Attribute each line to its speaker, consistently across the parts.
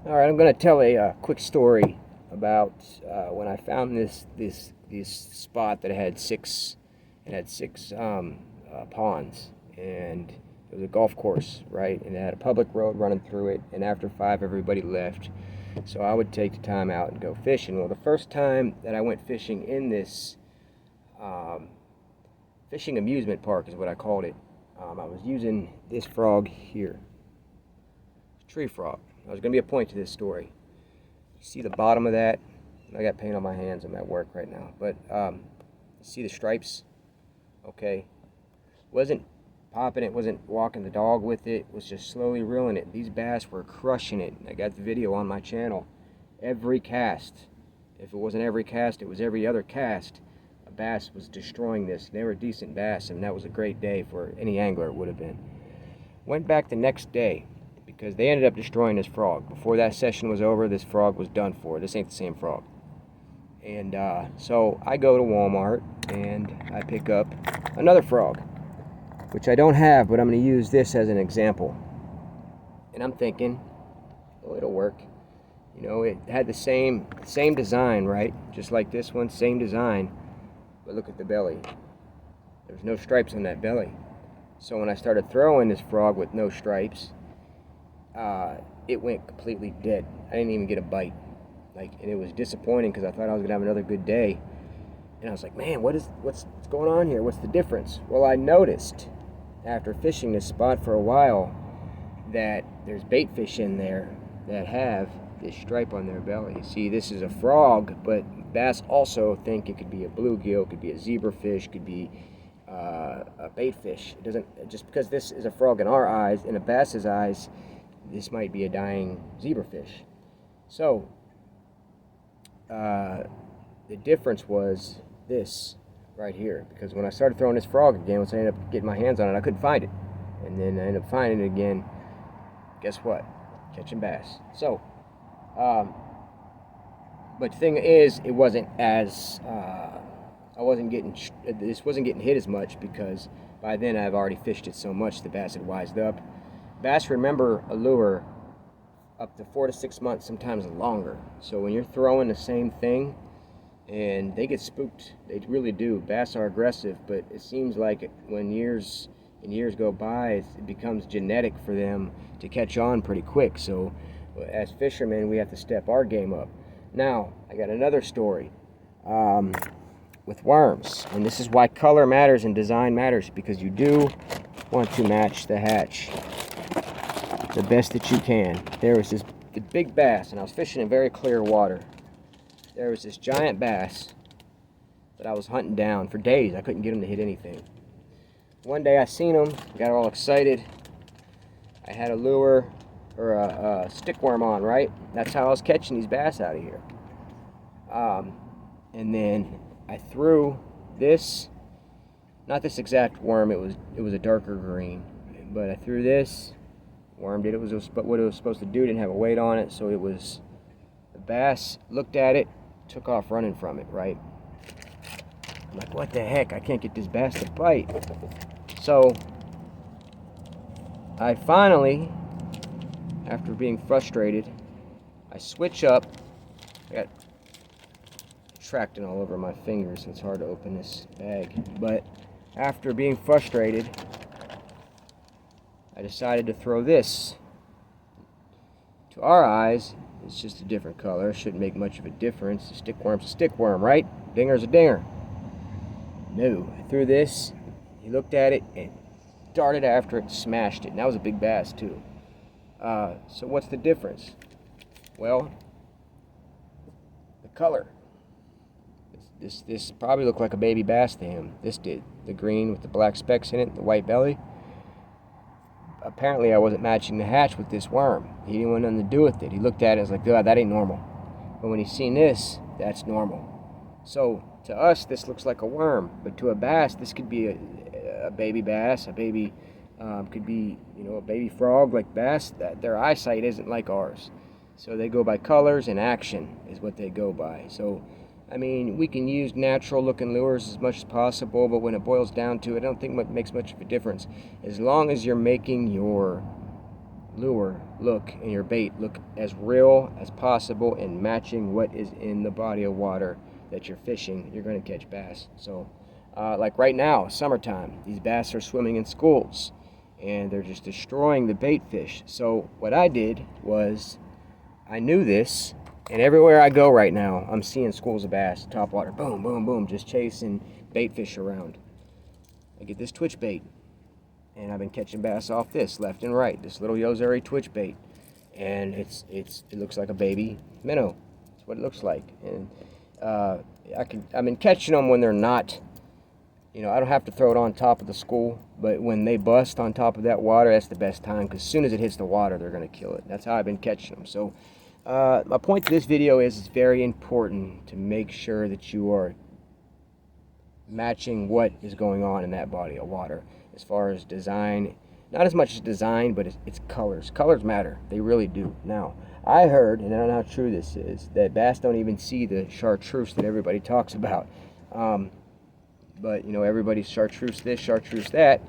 Speaker 1: All right, I'm going to tell a quick story about when I found this spot that had six ponds, and it was a golf course, right? And it had a public road running through it. And after five, everybody left, so I would take the time out and go fishing. Well, the first time that I went fishing in this um, fishing amusement park is what I called it. I was using this frog here, tree frog. There's going to be a point to this story. You see the bottom of that? I got paint on my hands. I'm at work right now. But see the stripes? Okay. Wasn't popping it, wasn't walking the dog with it, was just slowly reeling it. These bass were crushing it. I got the video on my channel. Every cast. If it wasn't every cast, it was every other cast. A bass was destroying this. They were decent bass, and that was a great day for any angler, it would have been. Went back the next day because they ended up destroying this frog. Before that session was over, this frog was done for. This ain't the same frog. And so I go to Walmart and I pick up another frog, which I don't have, but I'm going to use this as an example. And I'm thinking, oh, it'll work. You know, it had the same design, right? Just like this one, same design. But look at the belly. There's no stripes on that belly. So when I started throwing this frog with no stripes, it went completely dead. I didn't even get a bite. And it was disappointing because I thought I was gonna have another good day. And I was like, man, what's going on here? What's the difference? Well, I noticed after fishing this spot for a while that there's bait fish in there that have this stripe on their belly. See, this is a frog, but bass also think it could be a bluegill, could be a zebrafish, could be a bait fish. It doesn't, just because this is a frog in our eyes, in a bass's eyes, this might be a dying zebrafish. So the difference was this right here, because when I started throwing this frog again, once I ended up getting my hands on it, I couldn't find it, and then I ended up finding it again. Guess what? Catching bass. So, but the thing is, it wasn't as this wasn't getting hit as much because by then I've already fished it so much the bass had wised up. Bass remember a lure up to 4 to 6 months, sometimes longer. So when you're throwing the same thing, and they get spooked, they really do. Bass are aggressive, but it seems like when years and years go by, it becomes genetic for them to catch on pretty quick. So as fishermen, we have to step our game up. Now, I got another story with worms, and this is why color matters and design matters, because you do want to match the hatch the best that you can. There was this big bass, and I was fishing in very clear water. There was this giant bass that I was hunting down for days. I couldn't get him to hit anything. One day I seen him, got all excited. I had a lure or a stick worm on, right? That's how I was catching these bass out of here. And then I threw this, not this exact worm, it was a darker green, but I threw this. Worm did what it was supposed to do. Didn't have a weight on it, so the bass looked at it, took off running from it, right? I'm like, what the heck? I can't get this bass to bite. So I finally, after being frustrated, I switch up. I got tracting all over my fingers, so it's hard to open this bag. But after being frustrated, I decided to throw this. To our eyes, it's just a different color. It shouldn't make much of a difference. A stickworm's a stickworm, right? Dinger's a dinger. No, I threw this. He looked at it and darted after it, smashed it. And that was a big bass too. So what's the difference? Well, the color. This probably looked like a baby bass to him. This did. The green with the black specks in it, the white belly. Apparently I wasn't matching the hatch with this worm. He didn't want nothing to do with it. He looked at it and was like, God, that ain't normal. But when he's seen this, that's normal. So to us, this looks like a worm. But to a bass, this could be a baby bass. A baby could be, a baby frog like bass. Their eyesight isn't like ours. So they go by colors, and action is what they go by. So, I mean, we can use natural looking lures as much as possible, but when it boils down to it, I don't think it makes much of a difference. As long as you're making your lure look and your bait look as real as possible and matching what is in the body of water that you're fishing, you're going to catch bass. So like right now, summertime, these bass are swimming in schools and they're just destroying the bait fish. So what I did was, I knew this, and everywhere I go right now, I'm seeing schools of bass, topwater, boom, boom, boom, just chasing bait fish around. I get this twitch bait, and I've been catching bass off this left and right, this little Yo-Zuri twitch bait, and it looks like a baby minnow. That's what it looks like. And I've been catching them when they're not, I don't have to throw it on top of the school, but when they bust on top of that water, that's the best time, because as soon as it hits the water, they're going to kill it. That's how I've been catching them. So my point to this video is, it's very important to make sure that you are matching what is going on in that body of water as far as design. Not as much as design, but it's colors. Colors matter. They really do. Now, I heard, and I don't know how true this is, that bass don't even see the chartreuse that everybody talks about. But, everybody's chartreuse this, chartreuse that.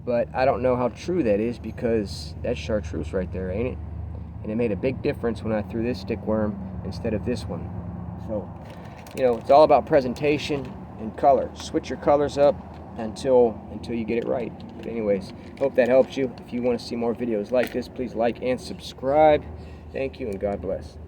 Speaker 1: But I don't know how true that is, because that's chartreuse right there, ain't it? And it made a big difference when I threw this stick worm instead of this one. So, it's all about presentation and color. Switch your colors up until you get it right. But anyways, hope that helps you. If you want to see more videos like this, please like and subscribe. Thank you, and God bless.